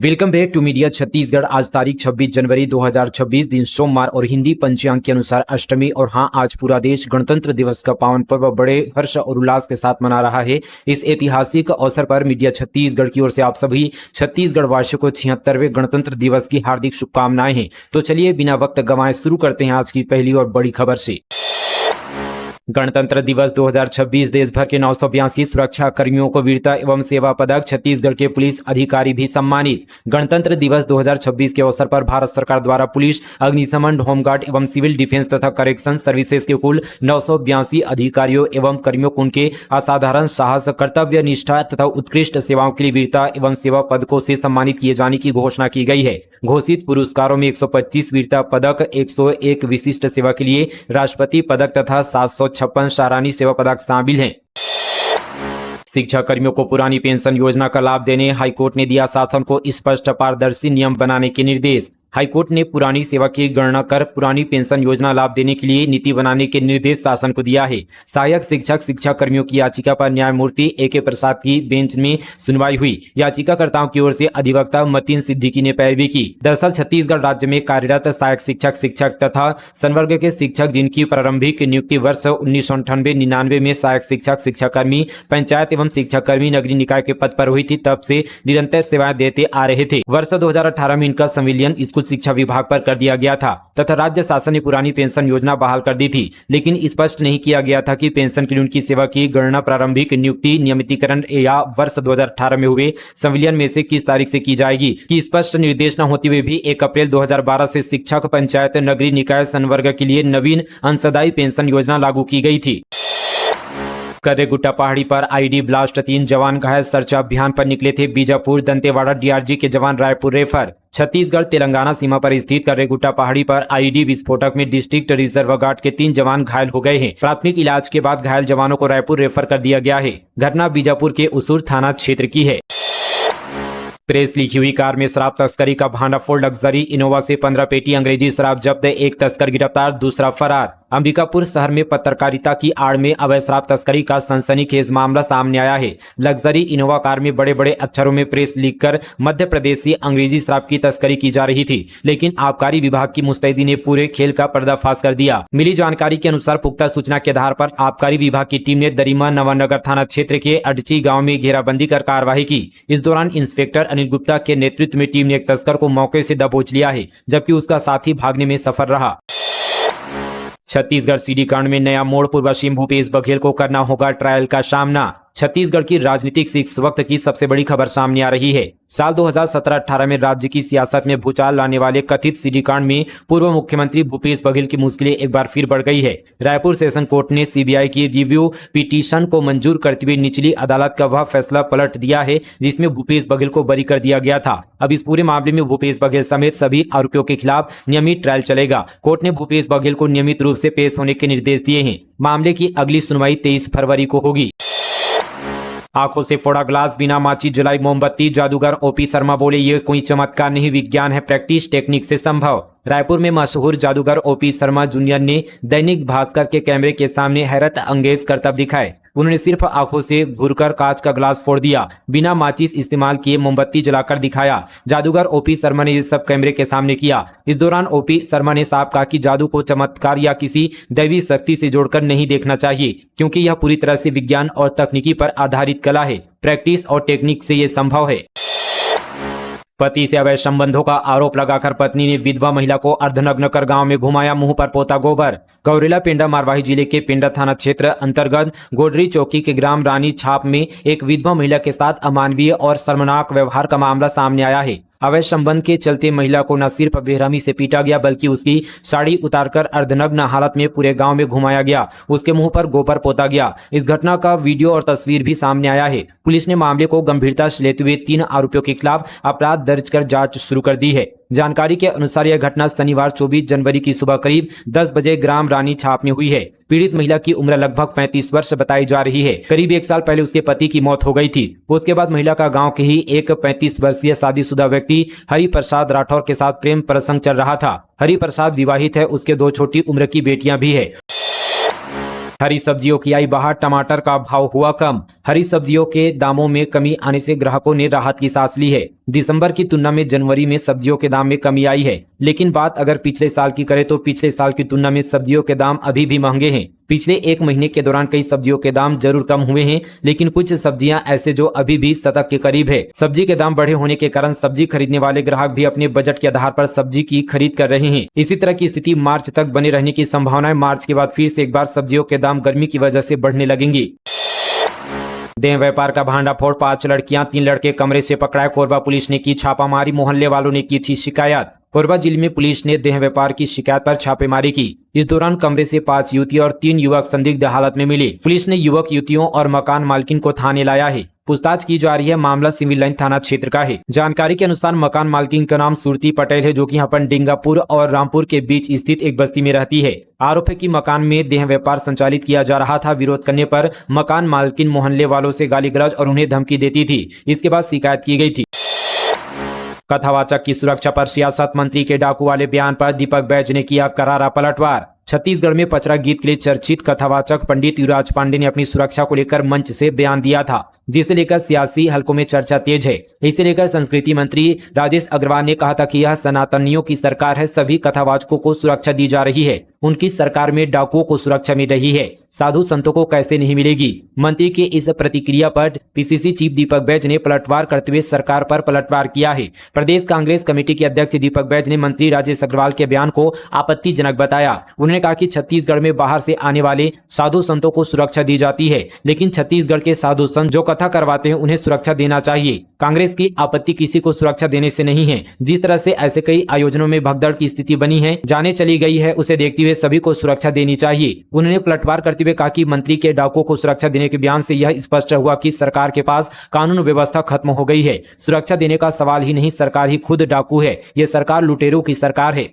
Welcome back to media Chhattisgarh. आज तारीख 26 जनवरी 2026 दिन सोमवार और हिंदी पंचांग के अनुसार अष्टमी। और हाँ, आज पूरा देश गणतंत्र दिवस का पावन पर्व बड़े हर्ष और उल्लास के साथ मना रहा है। इस ऐतिहासिक अवसर पर मीडिया छत्तीसगढ़ की ओर से आप सभी छत्तीसगढ़ वासियों को 76वें गणतंत्र दिवस की हार्दिक शुभकामनाएं हैं। तो चलिए बिना वक्त गंवाए शुरू करते हैं आज की पहली और बड़ी खबर से। गणतंत्र दिवस 2026 देश भर के 982 सुरक्षा कर्मियों को वीरता एवं सेवा पदक, छत्तीसगढ़ के पुलिस अधिकारी भी सम्मानित। गणतंत्र दिवस 2026 के अवसर पर भारत सरकार द्वारा पुलिस, अग्निशमन, होमगार्ड एवं सिविल डिफेंस तथा करेक्शन सर्विसेज के कुल 982 अधिकारियों एवं कर्मियों को उनके असाधारण साहस, कर्तव्य निष्ठा तथा उत्कृष्ट सेवाओं के लिए वीरता एवं सेवा पदकों से सम्मानित किए जाने की घोषणा की गई है। घोषित पुरस्कारों में 125 वीरता पदक, 101 विशिष्ट सेवा के लिए राष्ट्रपति पदक तथा 756 सराहनीय सेवा पदक शामिल हैं। शिक्षा कर्मियों को पुरानी पेंशन योजना का लाभ देने हाईकोर्ट ने दिया शासन को स्पष्ट पारदर्शी नियम बनाने के निर्देश। हाईकोर्ट ने पुरानी सेवा की गणना कर पुरानी पेंशन योजना लाभ देने के लिए नीति बनाने के निर्देश शासन को दिया है। सहायक शिक्षक शिक्षा कर्मियों की याचिका पर न्यायमूर्ति ए.के. प्रसाद की बेंच में सुनवाई हुई। याचिकाकर्ताओं की ओर से अधिवक्ता मतीन सिद्दीकी ने पैरवी की। दरअसल छत्तीसगढ़ राज्य में कार्यरत सहायक शिक्षक तथा संवर्ग के शिक्षक जिनकी प्रारंभिक नियुक्ति वर्ष 1998-99 में सहायक शिक्षक शिक्षाकर्मी, पंचायत एवं शिक्षाकर्मी नगरीय निकाय के पद पर हुई थी, तब से निरंतर सेवाएं देते आ रहे थे। वर्ष 2018 में इनका संविलियन शिक्षा विभाग पर कर दिया गया था तथा राज्य शासन ने पुरानी पेंशन योजना बहाल कर दी थी, लेकिन स्पष्ट नहीं किया गया था कि पेंशन के लिए उनकी सेवा की गणना प्रारंभिक नियुक्ति, नियमितीकरण या वर्ष 2018 में हुए संविलियन में से किस तारीख से की जाएगी कि स्पष्ट निर्देश न होते हुए भी 1 अप्रैल 2012 से शिक्षक, पंचायत, नगरीय निकाय, संवर्ग के लिए नवीन अंशदायी पेंशन योजना लागू की गई थी। कर्रेगुट्टा पहाड़ी पर आईडी ब्लास्ट, 3 जवान घायल। सर्च अभियान पर निकले थे बीजापुर दंतेवाड़ा डीआरजी के जवान, रायपुर रेफर। छत्तीसगढ़ तेलंगाना सीमा पर स्थित कर्रेगुट्टा पहाड़ी पर आईडी विस्फोटक में डिस्ट्रिक्ट रिजर्व गार्ड के 3 जवान घायल हो गए हैं। प्राथमिक इलाज के बाद घायल जवानों को रायपुर रेफर कर दिया गया है। घटना बीजापुर के उसूर थाना क्षेत्र की है। प्रेस लिखी हुई कार में शराब तस्करी का भांडाफोड़, लग्जरी इनोवा से 15 पेटी अंग्रेजी शराब जब्त, 1 तस्कर गिरफ्तार, दूसरा फरार। अंबिकापुर शहर में पत्रकारिता की आड़ में अवैध शराब तस्करी का सनसनीखेज मामला सामने आया है। लग्जरी इनोवा कार में बड़े बड़े अक्षरों में प्रेस लिखकर मध्य प्रदेश से अंग्रेजी शराब की तस्करी की जा रही थी, लेकिन आबकारी विभाग की मुस्तैदी ने पूरे खेल का पर्दाफाश कर दिया। मिली जानकारी के अनुसार पुख्ता सूचना के आधार पर आबकारी विभाग की टीम ने दरिमा नवानगर थाना क्षेत्र के अडची गाँव में घेराबंदी कर कार्रवाई की। इस दौरान इंस्पेक्टर अनिल गुप्ता के नेतृत्व में टीम ने एक तस्कर को मौके से दबोच लिया है, जबकि उसका साथी भागने में सफल रहा। छत्तीसगढ़ सीडी कांड में नया मोड़, पूर्व सीएम भूपेश बघेल को करना होगा ट्रायल का सामना। छत्तीसगढ़ की राजनीतिक से इस वक्त की सबसे बड़ी खबर सामने आ रही है। साल 2017-18 में राज्य की सियासत में भूचाल लाने वाले कथित सीडी कांड में पूर्व मुख्यमंत्री भूपेश बघेल की मुश्किलें एक बार फिर बढ़ गई है। रायपुर सेशन कोर्ट ने सीबीआई की रिव्यू पिटीशन को मंजूर करते हुए निचली अदालत का वह फैसला पलट दिया है जिसमें भूपेश बघेल को बरी कर दिया गया था। अब इस पूरे मामले में भूपेश बघेल समेत सभी आरोपियों के खिलाफ नियमित ट्रायल चलेगा। कोर्ट ने भूपेश बघेल को नियमित रूप से पेश होने के निर्देश दिए हैं। मामले की अगली सुनवाई 23 फरवरी को होगी। आंखों से फोड़ा ग्लास, बिना माची जलाई मोमबत्ती, जादूगर ओपी शर्मा बोले ये कोई चमत्कार नहीं, विज्ञान है प्रैक्टिस टेक्निक से संभव। रायपुर में मशहूर जादूगर ओपी शर्मा जूनियर ने दैनिक भास्कर के कैमरे के सामने हैरत अंगेज करतब दिखाए। उन्होंने सिर्फ आंखों से घूरकर कांच का ग्लास फोड़ दिया, बिना माचिस इस्तेमाल किए मोमबत्ती जलाकर दिखाया। जादूगर ओपी शर्मा ने ये सब कैमरे के सामने किया। इस दौरान ओपी शर्मा ने साफ कहा कि जादू को चमत्कार या किसी दैवी शक्ति से जोड़कर नहीं देखना चाहिए, क्योंकि यह पूरी तरह से विज्ञान और तकनीकी पर आधारित कला है। प्रैक्टिस और टेक्निक से ये संभव है। पति से अवैध संबंधों का आरोप लगाकर पत्नी ने विधवा महिला को अर्धनग्न कर गांव में घुमाया, मुंह पर पोता गोबर। गौरेला पेंडा मारवाही जिले के पेंडा थाना क्षेत्र अंतर्गत गोडरी चौकी के ग्राम रानी छाप में एक विधवा महिला के साथ अमानवीय और शर्मनाक व्यवहार का मामला सामने आया है। अवैध संबंध के चलते महिला को न सिर्फ बेरहमी से पीटा गया, बल्कि उसकी साड़ी उतारकर अर्धनग्न हालत में पूरे गांव में घुमाया गया, उसके मुंह पर गोबर पोता गया। इस घटना का वीडियो और तस्वीर भी सामने आया है। पुलिस ने मामले को गंभीरता से लेते हुए 3 आरोपियों के खिलाफ अपराध दर्ज कर जांच शुरू कर दी है। जानकारी के अनुसार यह घटना शनिवार 24 जनवरी की सुबह करीब 10 बजे ग्राम रानी छाप में हुई है। पीड़ित महिला की उम्र लगभग 35 वर्ष बताई जा रही है। करीब 1 साल पहले उसके पति की मौत हो गई थी। उसके बाद महिला का गांव के ही एक 35 वर्षीय शादीशुदा व्यक्ति हरि प्रसाद राठौर के साथ प्रेम प्रसंग चल रहा था। हरि प्रसाद विवाहित है, उसके 2 छोटी उम्र की बेटियां भी है। हरी सब्जियों की आई बहार, टमाटर का भाव हुआ कम। हरी सब्जियों के दामों में कमी आने से ग्राहकों ने राहत की सांस ली है। दिसंबर की तुलना में जनवरी में सब्जियों के दाम में कमी आई है। लेकिन बात अगर पिछले साल की करें तो पिछले साल की तुलना में सब्जियों के दाम अभी भी महंगे हैं। पिछले एक महीने के दौरान कई सब्जियों के दाम जरूर कम हुए हैं, लेकिन कुछ सब्जियां ऐसे जो अभी भी शतक के करीब है। सब्जी के दाम बढ़े होने के कारण सब्जी खरीदने वाले ग्राहक भी अपने बजट के आधार पर सब्जी की खरीद कर रहे हैं। इसी तरह की स्थिति मार्च तक बने रहने की संभावना है। मार्च के बाद फिर से एक बार सब्जियों के दाम गर्मी की वजह से बढ़ने लगेंगे। देह व्यापार का भांडाफोड़, 5 लड़कियां 3 लड़के कमरे से पकड़ाए। कोरबा पुलिस ने की छापामारी, मोहल्ले वालों ने की थी शिकायत। कोरबा जिले में पुलिस ने देह व्यापार की शिकायत पर छापेमारी की। इस दौरान कमरे से 5 युवती और 3 युवक संदिग्ध हालत में मिले। पुलिस ने युवक युवतियों और मकान मालकिन को थाने लाया है। पूछताछ की जा रही है। मामला सिविल लाइन थाना क्षेत्र का है। जानकारी के अनुसार मकान मालकिन का नाम सुरती पटेल है, जो कि यहाँ पर डिंगापुर और रामपुर के बीच स्थित एक बस्ती में रहती है। आरोप है कि मकान में देह व्यापार संचालित किया जा रहा था। विरोध करने पर मकान मालकिन मोहल्ले वालों से गाली गलौज और उन्हें धमकी देती थी। इसके बाद शिकायत की गई थी। कथावाचक की सुरक्षा पर सियासत, मंत्री के डाकू वाले बयान पर दीपक बैज ने किया करारा पलटवार। छत्तीसगढ़ में पचरा गीत के लिए चर्चित कथावाचक पंडित युवराज पांडे ने अपनी सुरक्षा को लेकर मंच से बयान दिया था, जिसे लेकर सियासी हलकों में चर्चा तेज है। इसे लेकर संस्कृति मंत्री राजेश अग्रवाल ने कहा था कि यह सनातनियों की सरकार है, सभी कथावाचकों को सुरक्षा दी जा रही है। उनकी सरकार में डाकुओं को सुरक्षा मिल रही है, साधु संतों को कैसे नहीं मिलेगी। मंत्री के इस प्रतिक्रिया पर पीसीसी चीफ दीपक बैज ने पलटवार करते हुए सरकार पर पलटवार किया है। प्रदेश कांग्रेस कमेटी के अध्यक्ष दीपक बैज ने मंत्री राजेश अग्रवाल के बयान को आपत्तिजनक बताया। उन्होंने कहा कि छत्तीसगढ़ में बाहर से आने वाले साधु संतों को सुरक्षा दी जाती है, लेकिन छत्तीसगढ़ के साधु संत जो कथा करवाते हैं उन्हें सुरक्षा देना चाहिए। कांग्रेस की आपत्ति किसी को सुरक्षा देने से नहीं है। जिस तरह से ऐसे कई आयोजनों में भगदड़ की स्थिति बनी है, जाने चली गई है, उसे देखते हुए सभी को सुरक्षा देनी चाहिए। उन्होंने पलटवार करते हुए कहा कि मंत्री के डाकुओं को सुरक्षा देने के बयान से यह स्पष्ट हुआ कि सरकार के पास कानून व्यवस्था खत्म हो गई है। सुरक्षा देने का सवाल ही नहीं, सरकार ही खुद डाकू है। ये सरकार लुटेरों की सरकार है।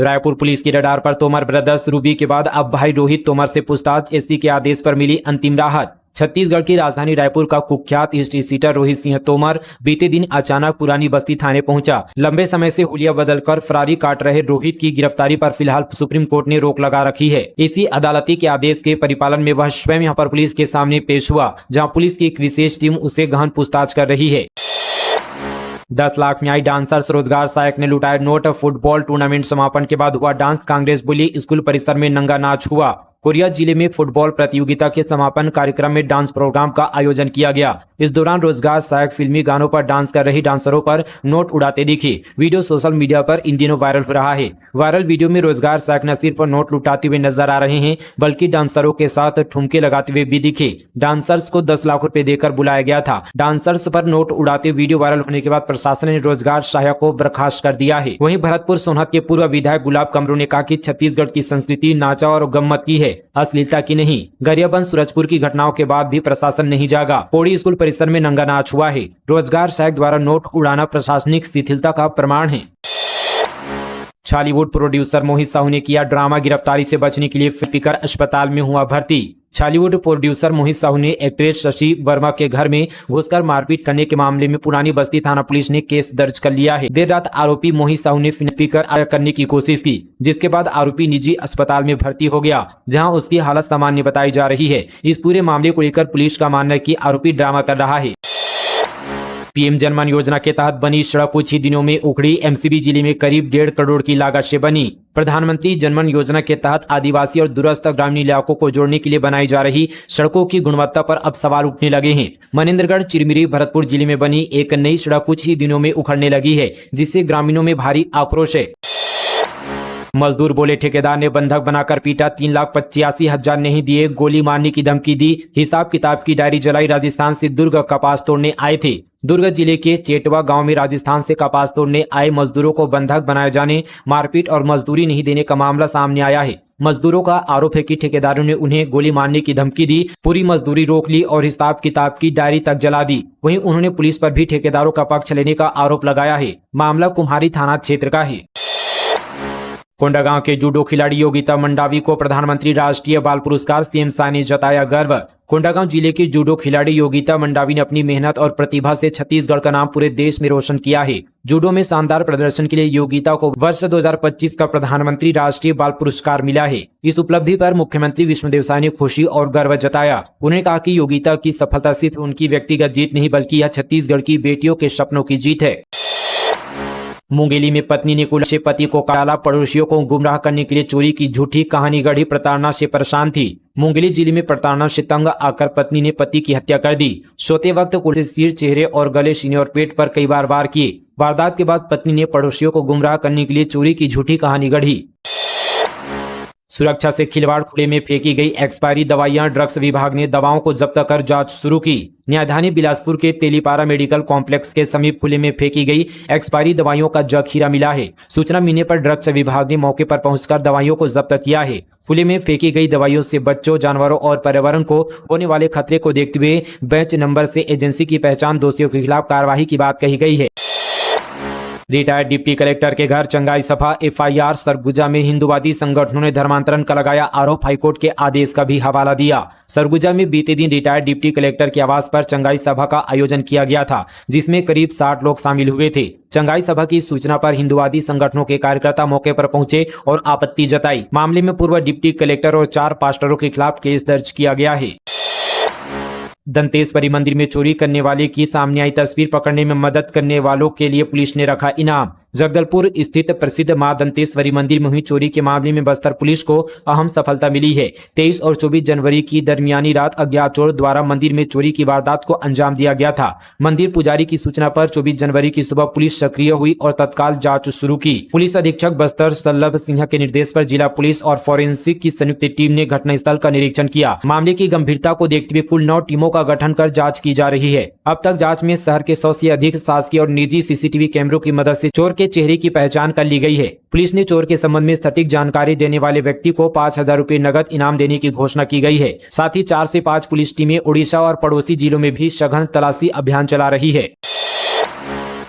रायपुर पुलिस की रडार पर तोमर ब्रदर्स, रूबी के बाद अब भाई रोहित तोमर से पूछताछ। एसपी के आदेश पर मिली अंतिम राहत। छत्तीसगढ़ की राजधानी रायपुर का कुख्यात हिस्ट्री सीटर रोहित सिंह तोमर बीते दिन अचानक पुरानी बस्ती थाने पहुंचा। लंबे समय से हुलिया बदलकर फरारी काट रहे रोहित की गिरफ्तारी पर फिलहाल सुप्रीम कोर्ट ने रोक लगा रखी है। इसी अदालती के आदेश के परिपालन में वह स्वयं यहां पर पुलिस के सामने पेश हुआ, जहां पुलिस की एक विशेष टीम उसे गहन पूछताछ कर रही है। 10 लाख में आई डांसर्स, रोजगार सहायक ने लुटाए नोट। फुटबॉल टूर्नामेंट समापन के बाद हुआ डांस। कांग्रेस बोली स्कूल परिसर में नंगा नाच हुआ। कोरिया जिले में फुटबॉल प्रतियोगिता के समापन कार्यक्रम में डांस प्रोग्राम का आयोजन किया गया। इस दौरान रोजगार सहायक फिल्मी गानों पर डांस कर रही डांसरों पर नोट उड़ाते दिखे। वीडियो सोशल मीडिया पर इन दिनों वायरल हो रहा है। वायरल वीडियो में रोजगार सहायक न सिर्फ नोट लुटाते हुए नजर आ रहे हैं, बल्कि डांसरों के साथ ठुमके लगाते हुए भी दिखे। डांसर्स को 10 लाख रुपए देकर बुलाया गया था। डांसर्स पर नोट उड़ाते वीडियो वायरल होने के बाद प्रशासन ने रोजगार सहायक को बर्खास्त कर दिया है। वहीं भरतपुर सोनहत के पूर्व विधायक गुलाब कमरू ने कहा कि छत्तीसगढ़ की संस्कृति नाचा और गम्मत की है, अश्लीलता की नहीं। गरियाबंद सूरजपुर की घटनाओं के बाद भी प्रशासन नहीं जागा। पौड़ी स्कूल परिसर में नंगा नाच हुआ है। रोजगार सहायक द्वारा नोट उड़ाना प्रशासनिक शिथिलता का प्रमाण है। छालीवुड प्रोड्यूसर मोहित साहू ने किया ड्रामा। गिरफ्तारी से बचने के लिए फिल्ममेकर अस्पताल में हुआ भर्ती। छालीवुड प्रोड्यूसर मोहित साहू ने एक्ट्रेस शशि वर्मा के घर में घुसकर मारपीट करने के मामले में पुरानी बस्ती थाना पुलिस ने केस दर्ज कर लिया है। देर रात आरोपी मोहित साहू ने फिल्म पीकर आया करने की कोशिश की, जिसके बाद आरोपी निजी अस्पताल में भर्ती हो गया, जहां उसकी हालत सामान्य बताई जा रही है। इस पूरे मामले को लेकर पुलिस का मानना है कि आरोपी ड्रामा कर रहा है। पीएम जनमन योजना के तहत बनी सड़क कुछ ही दिनों में उखड़ी। एमसीबी जिले में करीब 1.5 करोड़ की लागत से बनी। प्रधानमंत्री जनमन योजना के तहत आदिवासी और दूरस्थ ग्रामीण इलाकों को जोड़ने के लिए बनाई जा रही सड़कों की गुणवत्ता पर अब सवाल उठने लगे हैं। मनेंद्रगढ़, चिरमिरी, भरतपुर जिले में बनी एक नई सड़क कुछ ही दिनों में उखड़ने लगी है, जिससे ग्रामीणों में भारी आक्रोश है। मजदूर बोले ठेकेदार ने बंधक बनाकर पीटा, 3,85,000 नहीं दिए, गोली मारने की धमकी दी, हिसाब किताब की डायरी जलाई। राजस्थान से दुर्ग कपास तोड़ने आए थे। दुर्ग जिले के चेटवा गांव में राजस्थान से कपास तोड़ने आए मजदूरों को बंधक बनाए जाने, मारपीट और मजदूरी नहीं देने का मामला सामने आया है। मजदूरों का आरोप है कि ठेकेदारों ने उन्हें गोली मारने की धमकी दी, पूरी मजदूरी रोक ली और हिसाब किताब की डायरी तक जला दी। वहीं उन्होंने पुलिस पर भी ठेकेदारों का पक्ष लेने का आरोप लगाया है। मामला कुम्हारी थाना क्षेत्र का है। कोंडागांव के जूडो खिलाड़ी योगिता मंडावी को प्रधानमंत्री राष्ट्रीय बाल पुरस्कार सीएम शाह ने जताया गर्व। कोंडागांव जिले की जूडो खिलाड़ी योगिता मंडावी ने अपनी मेहनत और प्रतिभा से छत्तीसगढ़ का नाम पूरे देश में रोशन किया है। जूडो में शानदार प्रदर्शन के लिए योगिता को वर्ष 2025 का प्रधानमंत्री राष्ट्रीय बाल पुरस्कार मिला है। इस उपलब्धि पर मुख्यमंत्री विष्णुदेव साय ने खुशी और गर्व जताया। उन्होंने कहा कि योगिता की सफलता सिर्फ उनकी व्यक्तिगत जीत नहीं बल्कि यह छत्तीसगढ़ की बेटियों के सपनों की जीत है। मुंगेली में पत्नी ने कुल से पति को काला, पड़ोसियों को गुमराह करने के लिए चोरी की झूठी कहानी गढ़ी, प्रताड़ना से परेशान थी। मुंगेली जिले में प्रताड़ना से तंग आकर पत्नी ने पति की हत्या कर दी। सोते वक्त कुल से सिर, चेहरे और गले, सीने और पेट पर कई बार वार किए। वारदात के बाद पत्नी ने पड़ोसियों को गुमराह करने के लिए चोरी की झूठी कहानी गढ़ी। सुरक्षा से खिलवाड़, खुले में फेंकी गई एक्सपायरी दवाइयां। ड्रग्स विभाग ने दवाओं को जब्त कर जांच शुरू की। न्यायधानी बिलासपुर के तेलीपारा मेडिकल कॉम्प्लेक्स के समीप खुले में फेंकी गई एक्सपायरी दवाइयों का जखीरा मिला है। सूचना मिलने पर ड्रग्स विभाग ने मौके पर पहुंचकर दवाइयों को जब्त किया है। खुले में फेंकी गई दवाइयों से बच्चों, जानवरों और पर्यावरण को होने वाले खतरे को देखते हुए बेंच नंबर से एजेंसी की पहचान, दोषियों के खिलाफ कार्रवाई की बात कही गई है। रिटायर्ड डिप्टी कलेक्टर के घर चंगाई सभा, एफआईआर। सरगुजा में हिंदूवादी संगठनों ने धर्मांतरण का लगाया आरोप, हाईकोर्ट के आदेश का भी हवाला दिया। सरगुजा में बीते दिन रिटायर्ड डिप्टी कलेक्टर के आवास पर चंगाई सभा का आयोजन किया गया था, जिसमें करीब 60 लोग शामिल हुए थे। चंगाई सभा की सूचना पर हिंदूवादी संगठनों के कार्यकर्ता मौके पर पहुंचे और आपत्ति जताई। मामले में पूर्व डिप्टी कलेक्टर और 4 पास्टरों के खिलाफ केस दर्ज किया गया है। दंतेश्वरी मंदिर में चोरी करने वाले की सामने आई तस्वीर पकड़ने में मदद करने वालों के लिए पुलिस ने रखा इनाम। जगदलपुर स्थित प्रसिद्ध मां दंतेश्वरी मंदिर में हुई चोरी के मामले में बस्तर पुलिस को अहम सफलता मिली है। 23 और 24 जनवरी की दरमियानी रात अज्ञात चोर द्वारा मंदिर में चोरी की वारदात को अंजाम दिया गया था। मंदिर पुजारी की सूचना पर 24 जनवरी की सुबह पुलिस सक्रिय हुई और तत्काल जांच शुरू की। पुलिस अधीक्षक बस्तर सल्लभ सिंह के निर्देश पर जिला पुलिस और फॉरेंसिक की संयुक्त टीम ने घटनास्थल का निरीक्षण किया। मामले की गंभीरता को देखते हुए कुल 9 टीमों का गठन कर जाँच की जा रही है। अब तक जाँच में शहर के 100 से अधिक शासकीय और निजी सीसीटीवी कैमरों की मदद से चोर के चेहरे की पहचान कर ली गई है। पुलिस ने चोर के संबंध में सटीक जानकारी देने वाले व्यक्ति को 5000 रुपए नगद इनाम देने की घोषणा की गई है। साथ ही 4 से 5 पुलिस टीमें उड़ीसा और पड़ोसी जिलों में भी सघन तलाशी अभियान चला रही है।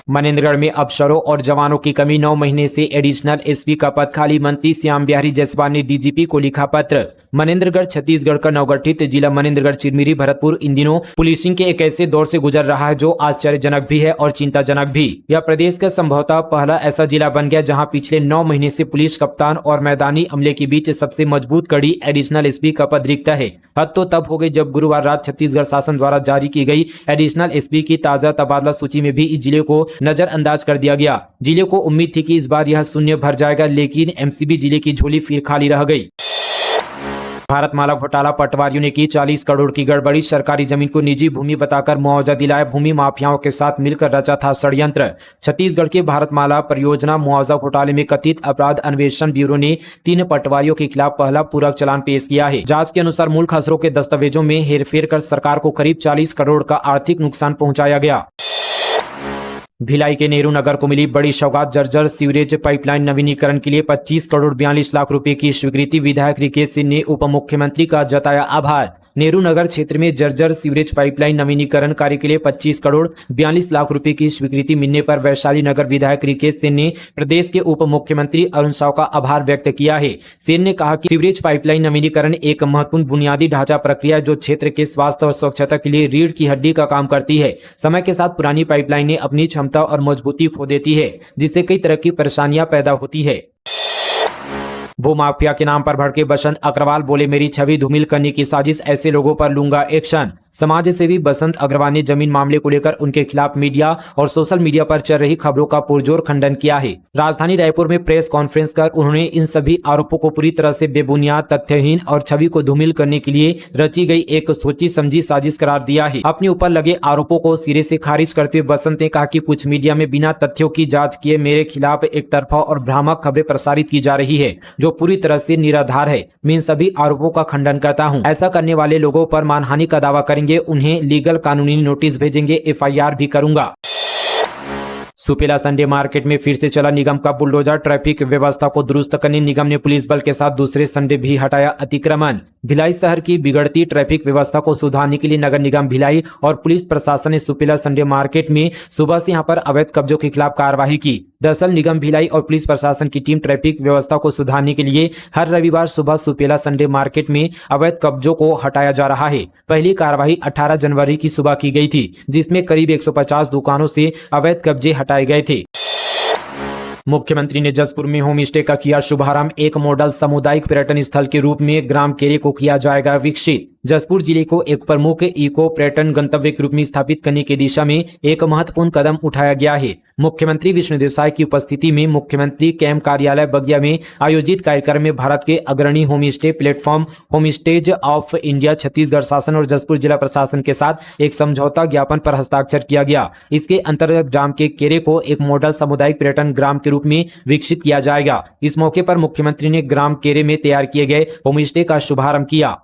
मनेन्द्रगढ़ में अफसरों और जवानों की कमी, 9 महीने से एडिशनल एसपी का पद खाली। मंत्री श्याम बिहारी जायसवाल ने डीजीपी को लिखा पत्र। मनेन्द्रगढ़ छत्तीसगढ़ का नवगठित जिला मनेन्द्रगढ़, चिरमिरी, भरतपुर इन दिनों पुलिसिंग के एक ऐसे दौर से गुजर रहा है जो आश्चर्यजनक भी है और चिंताजनक भी। यह प्रदेश का संभवतः पहला ऐसा जिला बन गया जहां पिछले 9 महीने से पुलिस कप्तान और मैदानी अमले के बीच सबसे मजबूत कड़ी एडिशनल एसपी का पद रिक्त है। हद तो तब हो गई जब गुरुवार रात छत्तीसगढ़ शासन द्वारा जारी की गई एडिशनल एसपी की ताजा तबादला सूची में भी इस जिले को नजरअंदाज कर दिया गया। जिले को उम्मीद थी कि इस बार यह शून्य भर जाएगा, लेकिन एमसीबी जिले की झोली फिर खाली रह गई। भारतमाला घोटाला, पटवारियों ने की 40 करोड़ की गड़बड़ी। सरकारी जमीन को निजी भूमि बताकर मुआवजा दिलाया। भूमि माफियाओं के साथ मिलकर रचा था षड्यंत्र। छत्तीसगढ़ के भारतमाला परियोजना मुआवजा घोटाले में कथित अपराध अन्वेषण ब्यूरो ने 3 पटवारियों के खिलाफ पहला पूरक चालान पेश किया है। जांच के अनुसार मूल खसरों के दस्तावेजों में हेरफेर कर सरकार को करीब 40 करोड़ का आर्थिक नुकसान पहुंचाया गया। भिलाई के नेहरू नगर को मिली बड़ी सौगात, जर्जर सीवरेज पाइपलाइन नवीनीकरण के लिए 25 करोड़ 42 लाख रुपए की स्वीकृति। विधायक रिकेश सिंह ने उप मुख्यमंत्री का जताया आभार। नेहरू नगर क्षेत्र में जर्जर सीवरेज पाइपलाइन नवीनीकरण कार्य के लिए 25 करोड़ 42 लाख रुपए की स्वीकृति मिलने पर वैशाली नगर विधायक रिकेश सिंह ने प्रदेश के उप मुख्यमंत्री अरुण साव का आभार व्यक्त किया है। सिंह ने कहा कि सीवरेज पाइपलाइन नवीनीकरण एक महत्वपूर्ण बुनियादी ढांचा प्रक्रिया है जो क्षेत्र के स्वास्थ्य और स्वच्छता के लिए रीढ़ की हड्डी का काम करती है। समय के साथ पुरानी पाइपलाइनें अपनी क्षमता और मजबूती खो देती है, जिससे कई तरह की परेशानियां पैदा होती है। भूमाफिया के नाम पर भड़के बसंत अग्रवाल, बोले मेरी छवि धूमिल करने की साजिश, ऐसे लोगों पर लूंगा एक्शन। समाज सेवी बसंत अग्रवाल ने जमीन मामले को लेकर उनके खिलाफ मीडिया और सोशल मीडिया पर चल रही खबरों का पुरजोर खंडन किया है। राजधानी रायपुर में प्रेस कॉन्फ्रेंस कर उन्होंने इन सभी आरोपों को पूरी तरह से बेबुनियाद, तथ्यहीन और छवि को धूमिल करने के लिए रची गई एक सोची समझी साजिश करार दिया है। अपने ऊपर लगे आरोपों को सिरे से खारिज करते हुए बसंत ने कहा कि कुछ मीडिया में बिना तथ्यों की जांच किए मेरे खिलाफ एक तरफा और भ्रामक खबरें प्रसारित की जा रही है जो पूरी तरह से निराधार है। मैं इन सभी आरोपों का खंडन करता हूं। ऐसा करने वाले लोगों पर मानहानि का दावा करेंगे, उन्हें लीगल कानूनी नोटिस भेजेंगे, एफआईआर भी करूंगा। सुपेला संडे मार्केट में फिर से चला निगम का बुलडोजर। ट्रैफिक व्यवस्था को दुरुस्त करने निगम ने पुलिस बल के साथ दूसरे संडे भी हटाया अतिक्रमण। भिलाई शहर की बिगड़ती ट्रैफिक व्यवस्था को सुधारने के लिए नगर निगम भिलाई और पुलिस प्रशासन ने सुपेला संडे मार्केट में सुबह से यहां पर अवैध कब्जों के खिलाफ कार्रवाई की। दरअसल निगम भिलाई और पुलिस प्रशासन की टीम ट्रैफिक व्यवस्था को सुधारने के लिए हर रविवार सुबह सुपेला संडे मार्केट में अवैध कब्जों को हटाया जा रहा है। पहली कार्रवाई 18 जनवरी की सुबह की गई थी, जिसमें करीब 150 दुकानों से अवैध कब्जे हटाए गए थे। मुख्यमंत्री ने जसपुर में होम स्टे का किया शुभारंभ। एक मॉडल सामुदायिक पर्यटन स्थल के रूप में ग्राम केरे को किया जाएगा विकसित। जसपुर जिले को एक प्रमुख इको पर्यटन गंतव्य के रूप में स्थापित करने की दिशा में एक महत्वपूर्ण कदम उठाया गया है। मुख्यमंत्री विष्णुदेव साय की उपस्थिति में मुख्यमंत्री कैंप कार्यालय बगिया में आयोजित कार्यक्रम में भारत के अग्रणी home stay platform home stage of India Chhattisgarh शासन और जसपुर जिला प्रशासन के साथ एक समझौता ज्ञापन पर हस्ताक्षर किया गया। इसके अंतर्गत ग्राम के केरे को एक मॉडल सामुदायिक पर्यटन ग्राम के रूप में विकसित किया जाएगा। इस मौके पर मुख्यमंत्री ने ग्राम केरे में तैयार किए गए होम स्टे का शुभारंभ किया।